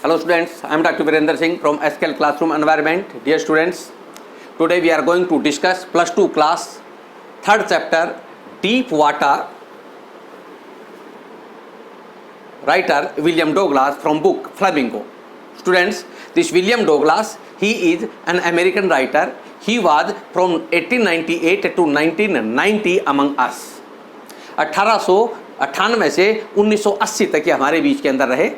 Hello students, I am Dr. Virender Singh from SQL Classroom Environment. Dear students, today we are going to discuss plus 2 class 3rd chapter Deep Water, writer William Douglas from book Flamingo. Students, this William Douglas, he is an American writer. He was from 1898 to 1990 among us. 1898 से 1980 तक ये हमारे बीच के अंदर रहे.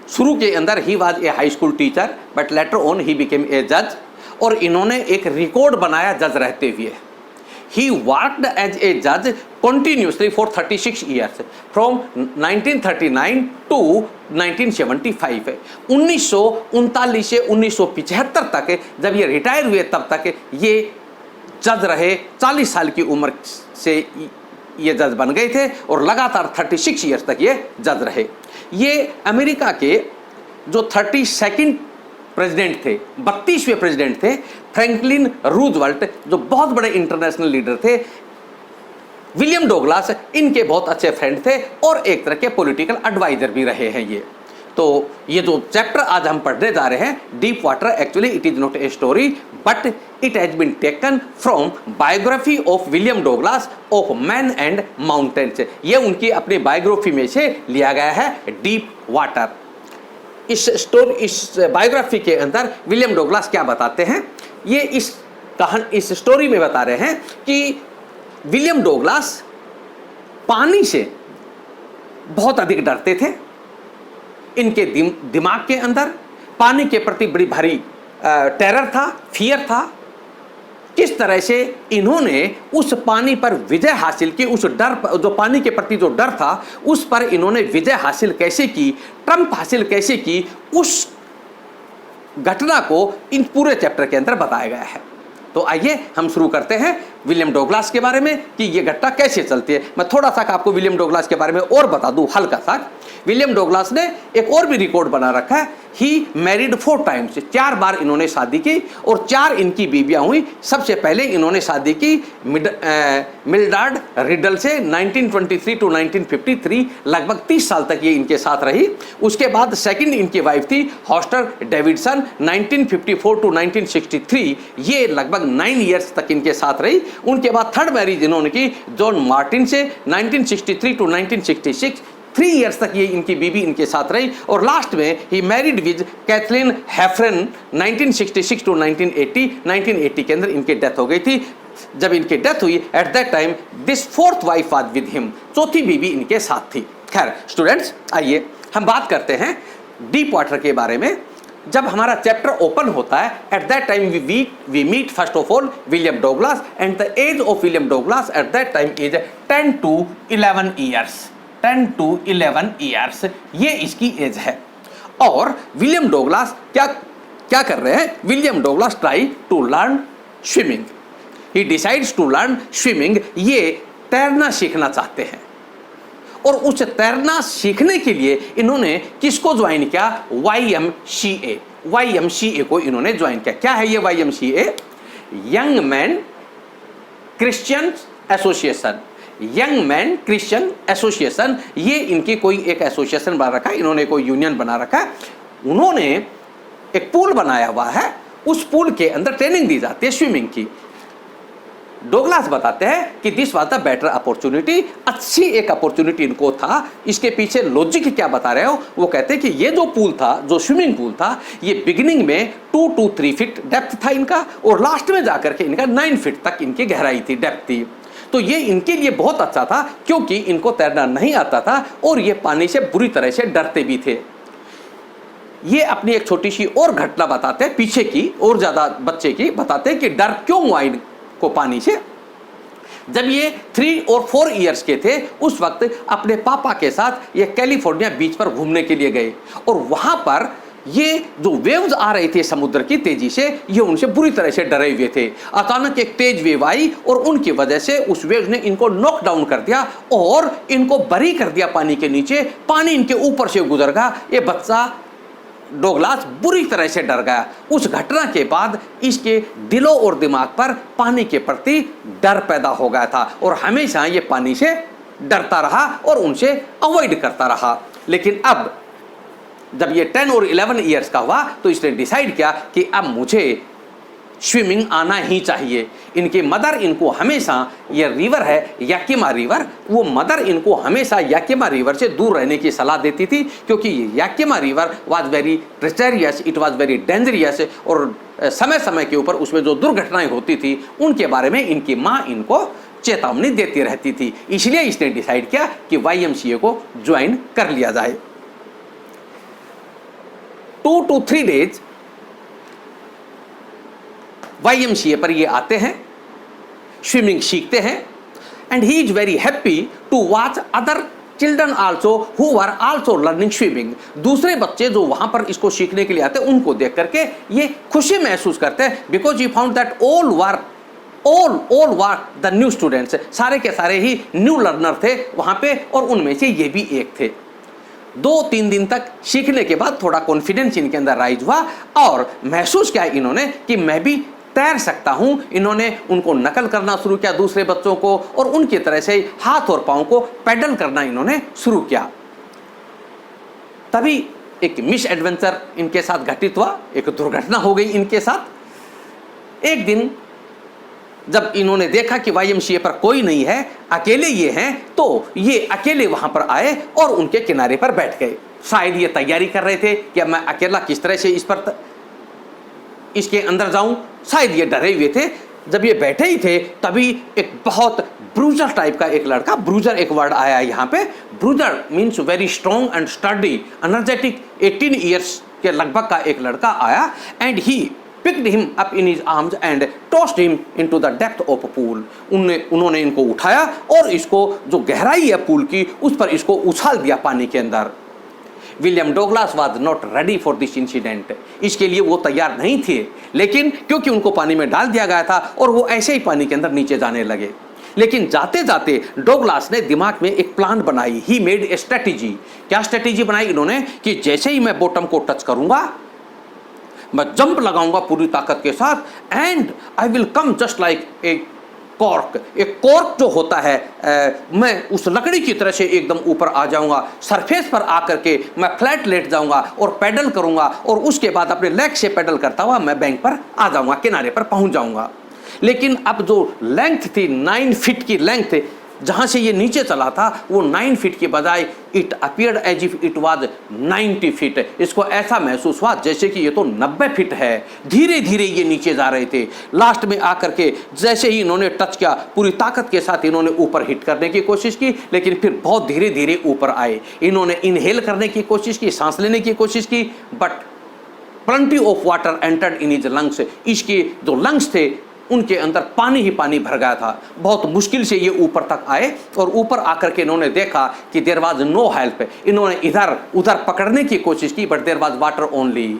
शुरू के अंदर he was a high school teacher but later on he became a जज. और इन्होंने एक रिकॉर्ड बनाया जज रहते हुए. ही वर्कड एज ए जज continuously for 36 years from 1939 to 1975. 1939 से 1975 तक जब ये रिटायर हुए तब तक ये जज रहे. 40 साल की उम्र से ये जज बन गए थे और लगातार 36 ईयर्स तक ये जज रहे. ये अमेरिका के जो 32nd प्रेसिडेंट थे, 32वें प्रेसिडेंट थे, फ्रैंकलिन रूजवेल्ट, जो बहुत बड़े इंटरनेशनल लीडर थे. विलियम डोगलास इनके बहुत अच्छे फ्रेंड थे और एक तरह के पॉलिटिकल एडवाइजर भी रहे हैं ये. तो ये जो चैप्टर आज हम पढ़ने जा रहे हैं Deep Water, actually it is not a story but it has been taken from biography of William Douglas of Men and Mountains. ये उनकी अपनी बायोग्राफी में से लिया गया है डीप वाटर. इस बायोग्राफी के अंदर विलियम डोगलास क्या बताते हैं, ये इस स्टोरी में बता रहे हैं कि विलियम डोगलास पानी से बहुत अधिक डरते थे. इनके दिमाग के अंदर पानी के प्रति बड़ी भारी टेरर था, फियर था. किस तरह से इन्होंने उस पानी पर विजय हासिल की, उस डर, जो पानी के प्रति जो डर था उस पर इन्होंने विजय हासिल कैसे की, ट्रम्प हासिल कैसे की, उस घटना को इन पूरे चैप्टर के अंदर बताया गया है. तो आइए हम शुरू करते हैं विलियम डोगलास के बारे में कि ये घटना कैसे चलती है. मैं थोड़ा सा आपको विलियम डोगलास के बारे में और बता दूं हल्का सा. विलियम डोगलास ने एक और भी रिकॉर्ड बना रखा है. ही मैरिड 4 टाइम्स, 4 बार इन्होंने शादी की और 4 इनकी बीवियां हुई. सबसे पहले इन्होंने शादी की मिल्डार्ड रिडल से 1923 टू 1953, लगभग 30 साल तक ये इनके साथ रही. उसके बाद सेकंड इनकी वाइफ थी हॉस्टर डेविडसन 1954 टू 1963, ये लगभग 9 इयर्स तक इनके साथ रही. उनके बाद थर्ड मैरिज इन्होंने की जॉन मार्टिन से 1963 टू 1966, 3 इयर्स तक ये इनकी बीवी इनके साथ रही. और लास्ट में he married with Kathleen हैफरन 1966 to 1980 के अंदर इनकी डेथ हो गई थी. जब इनकी डेथ हुई at that time this 4th wife was with him, 4थी बीवी इनके साथ थी. खैर स्टूडेंट्स, आइए हम बात करते हैं डीप वाटर के बारे में. जब हमारा चैप्टर ओपन होता है at that time we meet first of all William Douglas and the age of William Douglas at that time is 10 to 11 years. 10 to 11 years ये इसकी एज है. और विलियम डोगलास क्या कर रहे हैं, William Douglas try to learn swimming. He decides to learn swimming. ये तैरना सीखना चाहते हैं और उस तैरना सीखने के लिए इन्होंने किसको ज्वाइन किया, YMCA को इन्होंने ज्वाइन किया. क्या है ये YMCA? Young man Christian association. Young man Christian association, ये इनकी कोई एक एसोसिएशन बना रखा है, इन्होंने कोई यूनियन बना रखा है. उन्होंने एक पूल बनाया हुआ है, उस पूल के अंदर ट्रेनिंग दी जाती है स्विमिंग की. डोगलास बताते हैं कि this was the better opportunity. अच्छी एक अपॉर्चुनिटी इनको था. इसके पीछे लॉजिक क्या बता रहे हो, वो कहते हैं कि ये जो पूल था, जो स्विमिंग पूल था, ये बिगिनिंग में 2 to 3 फीट डेप्थ था इनका और लास्ट में जाकर के इनका 9 फीट तक इनकी गहराई थी, डेप्थ थी. तो ये इनके लिए बहुत अच्छा था क्योंकि इनको तैरना नहीं आता था और ये पानी से बुरी तरह से डरते भी थे. ये अपनी एक छोटी सी और घटना बताते हैं पीछे की, और ज्यादा बच्चे की बताते हैं कि डर क्यों हुआ इनको पानी से. जब ये 3 और 4 इयर्स के थे उस वक्त अपने पापा के साथ ये कैलिफोर्निया बीच पर घूमने के लिए गए और वहां पर ये जो वेव्स आ रहे थे समुद्र की तेजी से, ये उनसे बुरी तरह से डरे हुए थे. अचानक एक तेज वेव आई और उनकी वजह से उस वेव ने इनको नॉक डाउन कर दिया और इनको बरी कर दिया पानी के नीचे. पानी इनके ऊपर से गुजर गया. ये बच्चा डोगलास बुरी तरह से डर गया. उस घटना के बाद इसके दिलों और दिमाग पर पानी के प्रति डर पैदा हो गया था और हमेशा ये पानी से डरता रहा और उनसे अवॉइड करता रहा. लेकिन अब जब ये 10 और 11 ईयर्स का हुआ तो इसने डिसाइड किया कि अब मुझे स्विमिंग आना ही चाहिए। इनकी मदर इनको हमेशा, ये रिवर है याकिमा रिवर, वो मदर इनको हमेशा याकिमा रिवर से दूर रहने की सलाह देती थी, क्योंकि Yakima river was very treacherous, it was very dangerous, और समय समय के ऊपर उसमें जो दुर्घटनाएं होती थी उनके बारे में इनकी माँ इनको चेतावनी देती रहती थी। इसलिए इसने डिसाइड किया कि YMCA को ज्वाइन कर लिया जाए। 2 to 3 days YMCA पर ये आते हैं, स्विमिंग सीखते हैं, and he is very happy to watch other children also who are also learning swimming. दूसरे बच्चे जो वहां पर इसको सीखने के लिए आते हैं उनको देख करके ये खुशी महसूस करते हैं, because you found that all were the new students, सारे के सारे ही न्यू लर्नर थे वहां पे, और उनमें से ये भी एक थे। 2-3 दिन तक सीखने के बाद थोड़ा कॉन्फिडेंस इनके अंदर राइज हुआ और महसूस किया इन्होंने कि मैं भी तैर सकता हूं। इन्होंने उनको नकल करना शुरू किया दूसरे बच्चों को, और उनकी तरह से हाथ और पांव को पैडल करना इन्होंने शुरू किया। तभी एक मिस एडवेंचर इनके साथ घटित हुआ, एक दुर्घटना हो गई इनके साथ। एक दिन जब इन्होंने देखा कि YMCA पर कोई नहीं है, अकेले ये हैं, तो ये अकेले वहां पर आए और उनके किनारे पर बैठ गए। शायद ये तैयारी कर रहे थे कि मैं अकेला किस तरह से इसके अंदर जाऊं, शायद ये डरे हुए थे। जब ये बैठे ही थे तभी एक बहुत ब्रूजर टाइप का एक लड़का, ब्रूजर एक वर्ड आया यहाँ पे, bruiser means very strong and study energetic, 18 years के लगभग का एक लड़का आया, and he picked him up in his arms and tossed him into the depth of a pool। उन्होंने इनको उठाया और इसको, जो गहराई है पूल की, उस पर इसको उछाल दिया पानी के अंदर। William Douglas was not ready for this incident, इसके लिए वो तैयार नहीं थे, लेकिन क्योंकि उनको पानी में डाल दिया गया था और वो ऐसे ही पानी के अंदर नीचे जाने लगे। लेकिन जाते जाते डोगलास ने दिमाग में एक प्लान बनाई, ही मेड ए स्ट्रेटेजी। क्या स्ट्रेटेजी बनाई इन्होंने कि जैसे ही मैं बॉटम को टच करूंगा, मैं जंप लगाऊंगा पूरी ताकत के साथ, and I will come just like a cork. एक कॉर्क जो होता है, मैं उस लकड़ी की तरह से एकदम ऊपर आ जाऊंगा, सरफेस पर आकर के मैं फ्लैट लेट जाऊंगा और पैडल करूंगा, और उसके बाद अपने लेग से पैडल करता हुआ मैं बैंक पर आ जाऊंगा, किनारे पर पहुंच जाऊंगा। लेकिन अब जो लेंथ थी, 9 फीट की लेंथ जहां से ये नीचे चला था, वो 9 फीट के बजाय it appeared as if it was 90 feet. इसको ऐसा महसूस हुआ जैसे कि ये तो 90 फीट है। धीरे धीरे ये नीचे जा रहे थे। लास्ट में आकर के जैसे ही इन्होंने टच किया, पूरी ताकत के साथ इन्होंने ऊपर हिट करने की कोशिश की, लेकिन फिर बहुत धीरे धीरे ऊपर आए। इन्होंने इनहेल करने की कोशिश की, सांस लेने की कोशिश की, but plenty of water entered in his lungs. इसके जो लंग्स थे उनके अंदर पानी ही पानी भर गया था। बहुत मुश्किल से ये ऊपर तक आए, और ऊपर आकर के इन्होंने देखा कि देयर वाज नो हेल्प। इन्होंने इधर उधर पकड़ने की कोशिश की, but there was water only.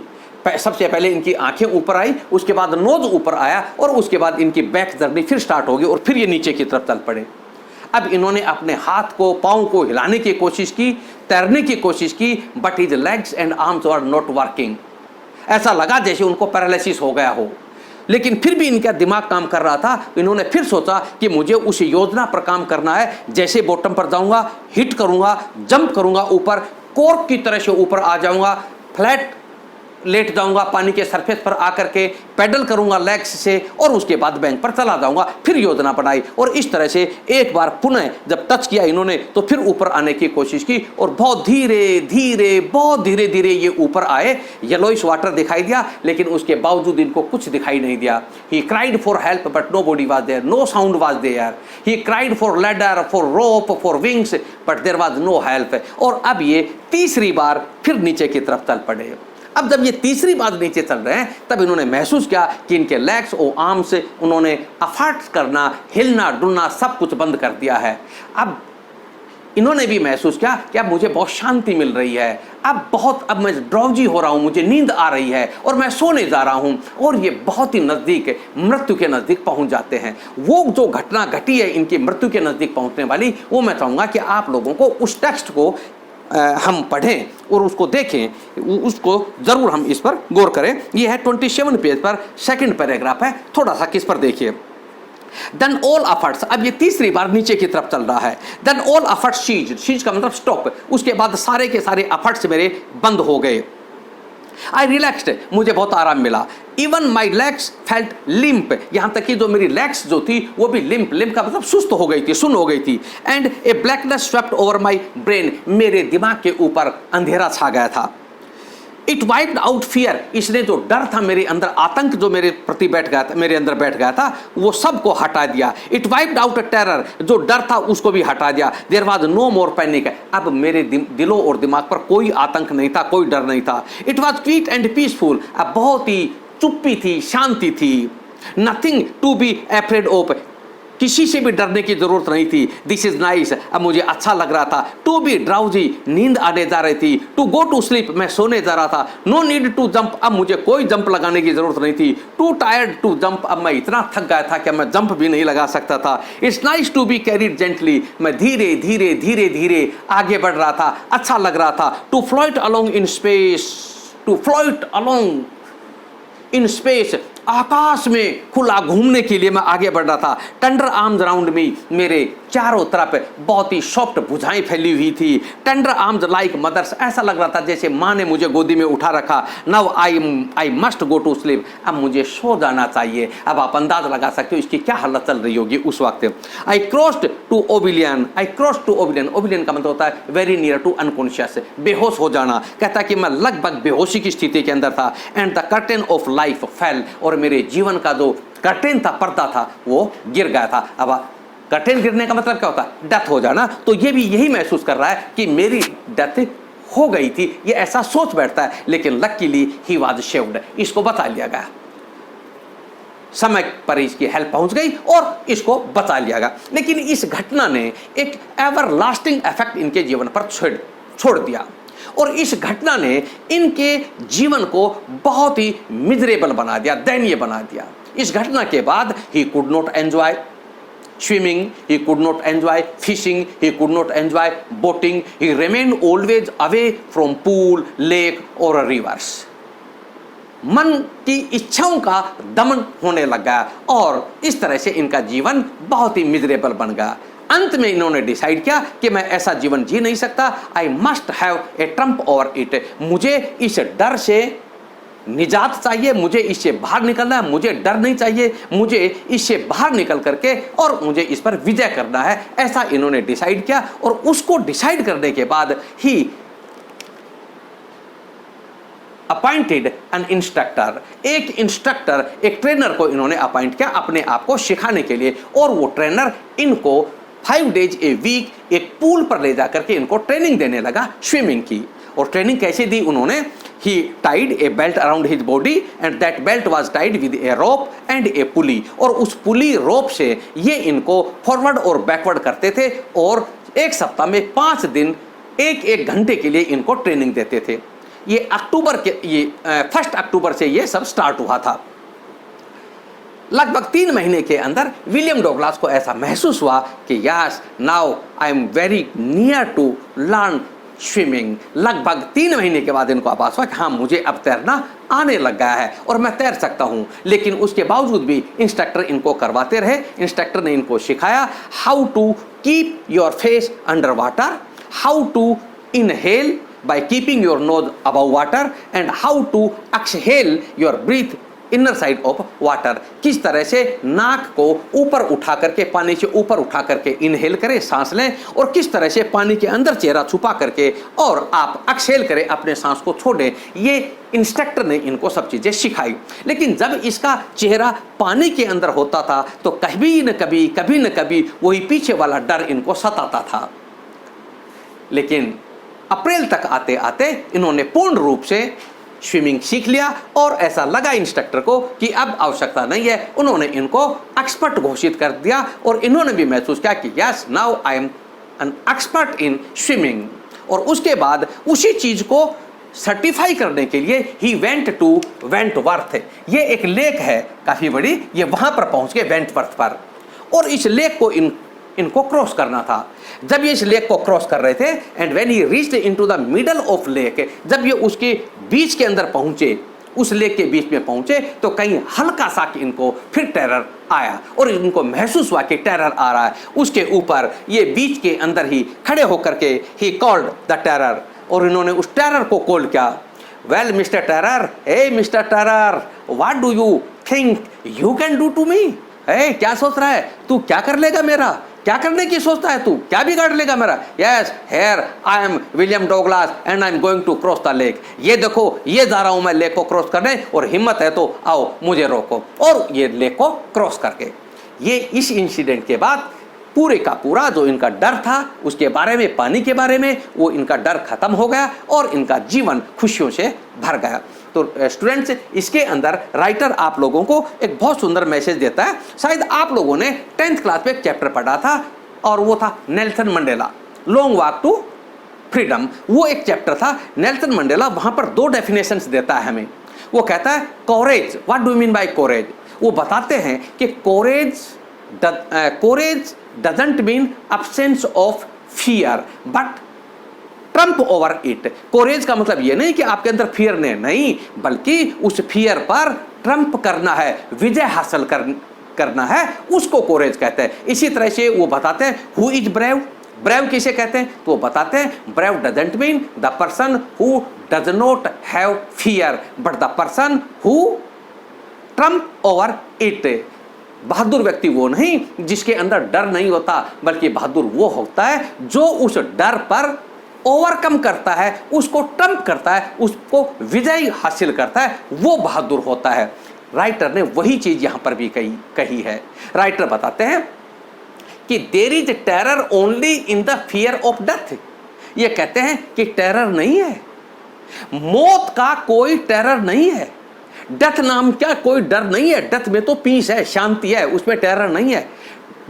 सबसे पहले इनकी आंखें ऊपर आई, उसके बाद नोज ऊपर आया, और उसके बाद इनकी बैक जर्नी फिर स्टार्ट हो गई, और फिर ये नीचे की तरफ चल पड़े। अब इन्होंने अपने हाथ को, पाँव को हिलाने की कोशिश की, तैरने की कोशिश की, but his legs and arms were not working. ऐसा लगा जैसे उनको पैरालिसिस हो गया हो। लेकिन फिर भी इनका दिमाग काम कर रहा था। इन्होंने फिर सोचा कि मुझे उस योजना पर काम करना है, जैसे बॉटम पर जाऊंगा, हिट करूंगा, जंप करूंगा, ऊपर कॉर्क की तरह से ऊपर आ जाऊंगा, फ्लैट लेट जाऊंगा, पानी के सरफेस पर आकर के पैडल करूंगा लेग्स से, और उसके बाद बैंक पर चला जाऊंगा। फिर योजना बनाई, और इस तरह से एक बार पुनः जब टच किया इन्होंने, तो फिर ऊपर आने की कोशिश की, और बहुत धीरे धीरे ये ऊपर आए। येलोइश वाटर दिखाई दिया, लेकिन उसके बावजूद इनको कुछ दिखाई नहीं दिया। He cried for help but nobody was there, no sound was there. He cried for ladder, for rope, for wings, but there was no help. और अब ये तीसरी बार फिर नीचे की तरफ चल पड़े। अब जब ये तीसरी बार नीचे चल रहे हैं, तब इन्होंने महसूस किया कि इनके लेग्स और आर्म्स से उन्होंने अफर्ट करना, हिलना डुलना सब कुछ बंद कर दिया है। अब इन्होंने भी महसूस किया कि अब मुझे बहुत शांति मिल रही है, अब मैं ड्राउजी हो रहा हूँ, मुझे नींद आ रही है, और मैं सोने जा रहा हूँ। और ये बहुत ही नज़दीक, मृत्यु के नज़दीक पहुँच जाते हैं। वो जो घटना घटी है इनकी मृत्यु के नज़दीक पहुँचने वाली, वो मैं चाहूँगा कि आप लोगों को उस टेक्स्ट को हम पढ़ें और उसको देखें, उसको ज़रूर हम इस पर गौर करें। ये है 27 पेज पर, सेकंड पैराग्राफ है। थोड़ा सा किस पर देखिए। देन ऑल एफर्ट्स, अब ये तीसरी बार नीचे की तरफ चल रहा है, देन ऑल एफर्ट्स सीज का मतलब स्टॉप, उसके बाद सारे के सारे एफर्ट्स मेरे बंद हो गए। आई रिलैक्स्ड, मुझे बहुत आराम मिला। Even my legs felt limp, यहां तक कि जो मेरी लेग्स जो थी वो भी लिम्प, लिम्प का मतलब सुस्त हो गई थी, सुन्न हो गई थी। And A blackness swept over my brain, मेरे दिमाग के ऊपर अंधेरा छा गया था। इट वाइप्ड आउट फियर, इसने जो डर था मेरे अंदर, आतंक जो मेरे प्रति बैठ गया था, मेरे अंदर बैठ गया था, वो सबको हटा दिया। इट वाइप्ड आउट टेरर, जो डर था उसको भी हटा दिया। There was no more panic, अब मेरे दिलों और दिमाग पर कोई आतंक नहीं था, कोई डर नहीं था। It was quiet and peaceful, अब बहुत ही चुप्पी थी, शांति थी। Nothing to be afraid of, किसी से भी डरने की जरूरत नहीं थी। दिस इज नाइस, अब मुझे अच्छा लग रहा था। टू बी ड्राउजी, नींद आने जा रही थी। टू गो टू स्लीप, मैं सोने जा रहा था। नो नीड टू जंप, अब मुझे कोई जंप लगाने की जरूरत नहीं थी। टू टायर्ड टू जंप, अब मैं इतना थक गया था कि मैं जंप भी नहीं लगा सकता था। It's nice to be carried gently, मैं धीरे धीरे धीरे धीरे आगे बढ़ रहा था, अच्छा लग रहा था। To float along in space, to float along in space, आकाश में खुला घूमने के लिए मैं आगे बढ़ रहा था। टेंडर आर्म्स अराउंड मी, मेरे चारों तरफ बहुत ही सॉफ्ट भुजाएं फैली हुई थी। टेंडर आर्म्स लाइक मदर्स, ऐसा लग रहा था जैसे माँ ने मुझे गोदी में उठा रखा। Now I must go to sleep, अब मुझे सो जाना चाहिए। अब आप अंदाज लगा सकते हो इसकी क्या हालत चल रही होगी उस वक्त। I crossed to oblivion, I crossed to oblivion, oblivion का मतलब होता है वेरी नियर टू अनकॉन्शियस, बेहोश हो जाना। कहता कि मैं लगभग बेहोशी की स्थिति के अंदर था। And the curtain of life fail, और मेरे जीवन का जो कर्टेन था, पर्दा था, वो गिर गया था। अब कर्टेन गिरने का मतलब क्या होता है? डेथ हो जाना। तो ये भी यही महसूस कर रहा है कि मेरी डेथ हो गई थी, ये ऐसा सोच बैठता है। लेकिन लकीली ही वाज शेव्ड, इसको बता लिया गया, समय पर इसकी हेल्प पहुंच गई और इसको बचा लिया गया। लेकिन इस घटना ने एक एवर लास्टिंग इफेक्ट इनके जीवन पर छोड़ दिया, और इस घटना ने इनके जीवन को बहुत ही मिजरेबल बना दिया, दयनीय बना दिया। इस घटना के बाद he could not enjoy swimming, he could not enjoy fishing, he could not enjoy boating, he remained always away from pool, lake or rivers. मन की इच्छाओं का दमन होने लगा और इस तरह से इनका जीवन बहुत ही मिजरेबल बन गया। अंत में इन्होंने डिसाइड किया कि मैं ऐसा जीवन जी नहीं सकता। I must have a Trump over it, मुझे इस डर से निजात चाहिए, मुझे इससे बाहर निकलना है, मुझे डर नहीं चाहिए, मुझे इससे बाहर निकल करके और मुझे इस पर विजय करना है। ऐसा इन्होंने डिसाइड किया और उसको डिसाइड करने के बाद ही अपॉइंटेड एन इंस्ट्रक्टर, एक इंस्ट्रक्टर, एक ट्रेनर को इन्होंने अपॉइंट किया अपने आप को सिखाने के लिए। और वो ट्रेनर इनको 5 days ए वीक एक पूल पर ले जाकर के इनको ट्रेनिंग देने लगा स्विमिंग की। और ट्रेनिंग कैसे दी उन्होंने? He tied a belt around his body and that belt was tied with a rope and a pulley, और उस पुली रोप से ये इनको फॉरवर्ड और बैकवर्ड करते थे और एक सप्ताह में 5 दिन 1-1 घंटे के लिए इनको ट्रेनिंग देते थे। ये 1 अक्टूबर से ये सब स्टार्ट हुआ था। लगभग 3 महीने के अंदर विलियम डगलस को ऐसा महसूस हुआ कि yes now I am very near to learn swimming. लगभग 3 महीने के बाद इनको आभास हुआ कि हाँ मुझे अब तैरना आने लग गया है और मैं तैर सकता हूँ। लेकिन उसके बावजूद भी इंस्ट्रक्टर इनको करवाते रहे। इंस्ट्रक्टर ने इनको सिखाया how to keep your face under water, how to inhale by keeping your nose above water and how to exhale your breath inner side of water. किस तरह से नाक को ऊपर उठा करके, पानी से ऊपर उठा करके इनहेल करें, सांस लें, और किस तरह से पानी के अंदर चेहरा छुपा करके और आप एक्सहेल करें, अपने सांस को छोड़ें। ये इंस्ट्रक्टर ने इनको सब चीज़ें सिखाई। लेकिन जब इसका चेहरा पानी के अंदर होता था तो कभी न कभी वही पीछे वाला डर इनको सताता था। लेकिन अप्रैल तक आते आते इन्होंने पूर्ण रूप से स्विमिंग सीख लिया और ऐसा लगा इंस्ट्रक्टर को कि अब आवश्यकता नहीं है। उन्होंने इनको एक्सपर्ट घोषित कर दिया और इन्होंने भी महसूस किया कि yes now I M an expert in swimming. और उसके बाद उसी चीज को सर्टिफाई करने के लिए ही वेंट टू वेंटवर्थ। ये एक लेक है काफी बड़ी, ये वहां पर पहुंच गए वेंटवर्थ पर, और इस लेक को इनको क्रॉस करना था। जब ये इस लेक को क्रॉस कर रहे थे and when he reached into the middle of lake, जब ये उसके बीच के अंदर पहुंचे, उस लेक के बीच में पहुंचे तो कहीं हल्का सा कि इनको फिर टेरर आया और इनको महसूस हुआ कि टेरर आ रहा है। उसके ऊपर ये बीच के अंदर ही खड़े होकर के ही कॉल्ड द टेरर, और इन्होंने उस टेरर को कॉल किया। Well mister terror, hey mister terror, what do you think you can do to me? Hey, क्या सोच रहा है तू, क्या कर लेगा मेरा, क्या करने की सोचता है तू, क्या बिगाड़ लेगा मेरा? Yes, here I am William Douglas and I am going to cross the lake. ये देखो, ये जा रहा हूं मैं लेक को क्रॉस करने, और हिम्मत है तो आओ मुझे रोको। और ये लेक को क्रॉस करके, ये इस इंसिडेंट के बाद पूरे का पूरा जो इनका डर था उसके बारे में, पानी के बारे में, वो इनका डर खत्म हो गया और इनका जीवन खुशियों से भर गया। तो स्टूडेंट्स, इसके अंदर राइटर आप लोगों को एक बहुत सुंदर मैसेज देता है। शायद आप लोगों ने 10th क्लास में एक चैप्टर पढ़ा था और वो था Nelson Mandela, long walk to freedom. वो एक चैप्टर था। नेल्सन मंडेला वहाँ पर 2 डेफिनेशंस देता है हमें। वो कहता है courage, what do you mean by courage? वो बताते हैं कि courage doesn't mean absence of fear but triumph over it. Courage का मतलब ये नहीं कि आपके अंदर फियर नहीं, बल्कि उस फियर पर ट्रम्प करना है, विजय हासिल करना है, उसको कोरेज कहते हैं। इसी तरह से वो बताते हैं हु इज ब्रेव, ब्रेव किसे कहते हैं? तो वो बताते हैं brave doesn't mean the person who does not have fear but the person who triumph over it. बहादुर व्यक्ति वो नहीं जिसके अंदर डर नहीं होता, बल्कि बहादुर वो होता है जो उस डर पर ओवरकम करता है, उसको ट्रम्प करता है, उसको विजय हासिल करता है, वो बहादुर होता है। राइटर ने वही चीज यहां पर भी कही है। राइटर बताते हैं कि there is terror only in the fear of death. ये कहते हैं कि टेरर नहीं है, मौत का कोई टेरर नहीं है, डेथ नाम क्या कोई डर नहीं है। डेथ में तो पीस है, शांति है, उसमें टेरर नहीं है।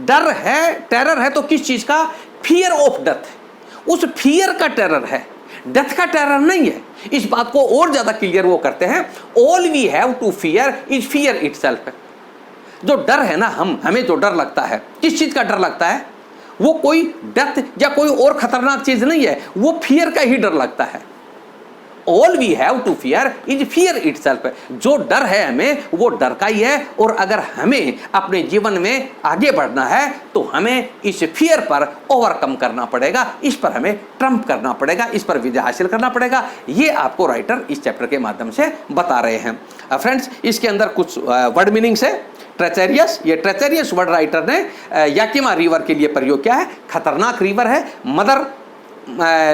डर है, टेरर है तो किस चीज का? फियर ऑफ डेथ, उस फियर का टेरर है, डेथ का टेरर नहीं है। इस बात को और ज्यादा क्लियर वो करते हैं, all we have to fear is fear itself. जो डर है ना, हमें जो डर लगता है, किस चीज का डर लगता है? वो कोई डेथ या कोई और खतरनाक चीज नहीं है, वो फियर का ही डर लगता है। All we have to fear is fear itself. जो डर है हमें, वो डर का ही है। और अगर हमें अपने जीवन में आगे बढ़ना है तो हमें इस फियर पर ओवरकम करना पड़ेगा, इस पर हमें ट्रम्प करना पड़ेगा, इस पर विजय हासिल करना पड़ेगा। ये आपको राइटर इस चैप्टर के माध्यम से बता रहे हैं। फ्रेंड्स, इसके अंदर कुछ वर्ड मीनिंग्स है। ट्रेचेरियस, ये ट्रेचेरियस वर्ड राइटर ने याकिमा रिवर के लिए प्रयोग किया है। खतरनाक रिवर है। मदर,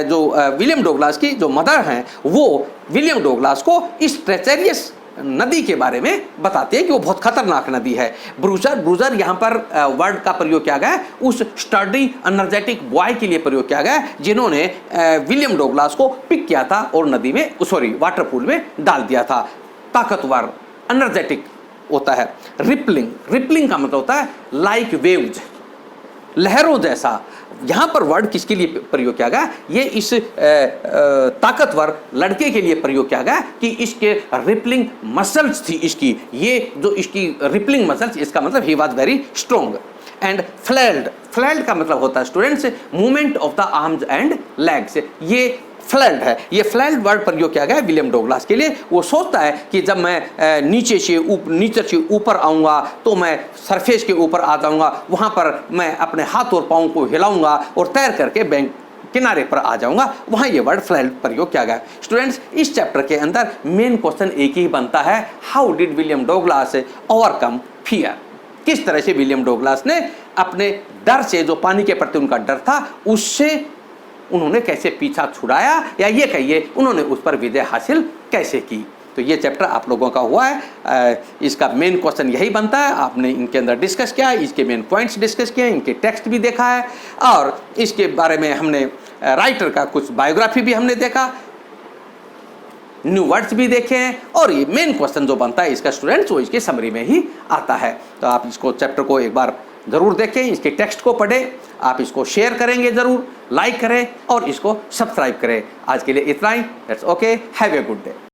जो विलियम डोगलास की जो मदर हैं, वो विलियम डोगलास को इस ट्रेचेरियस नदी के बारे में बताते हैं कि वो बहुत खतरनाक नदी है। ब्रूजर यहाँ पर वर्ड का प्रयोग किया गया है, उस स्टडी एनर्जेटिक बॉय के लिए प्रयोग किया गया है जिन्होंने विलियम डोगलास को पिक किया था और नदी में, वाटर पूल में डाल दिया था। ताकतवर, एनर्जेटिक होता है। रिपलिंग का मतलब होता है लाइक वेव्स, लहरों जैसा। यहाँ पर वर्ड किसके लिए प्रयोग किया गया? ये इस ताकतवर लड़के के लिए प्रयोग किया गया कि इसके रिपलिंग मसल्स थी इसकी, ये जो इसकी रिपलिंग मसल्स, इसका मतलब he was very strong. And flailed का मतलब होता है students movement of the arms and legs. ये फ्लैल्ड है। ये फ्लैल्ड वर्ड प्रयोग किया गया है विलियम डोगलास के लिए। वो सोचता है कि जब मैं नीचे से ऊपर आऊँगा तो मैं सरफेस के ऊपर आ जाऊँगा, वहाँ पर मैं अपने हाथ और पाँव को हिलाऊंगा और तैर करके बैंक किनारे पर आ जाऊँगा। वहाँ ये वर्ड फ्लैल्ड प्रयोग किया गया। स्टूडेंट्स, इस चैप्टर के अंदर मेन क्वेश्चन एक ही बनता है, how did William Douglas overcome fear? किस तरह से विलियम डोगलास ने अपने डर से, जो पानी के प्रति उनका डर था, उससे उन्होंने कैसे पीछा छुड़ाया, या ये कहिए उन्होंने उस पर विजय हासिल कैसे की। तो ये चैप्टर आप लोगों का हुआ है। इसका मेन क्वेश्चन यही बनता है। आपने इनके अंदर डिस्कस किया है, इसके मेन पॉइंट्स डिस्कस किए, इनके टेक्स्ट भी देखा है और इसके बारे में हमने राइटर का कुछ बायोग्राफी भी हमने देखा, न्यू वर्ड्स भी देखे हैं, और ये मेन क्वेश्चन जो बनता है इसका स्टूडेंट्स, वो इसके समरी में ही आता है। तो आप इसको चैप्टर को एक बार ज़रूर देखें, इसके टेक्स्ट को पढ़ें, आप इसको शेयर करेंगे ज़रूर, लाइक करें और इसको सब्सक्राइब करें। आज के लिए इतना ही। It's okay, have a good day.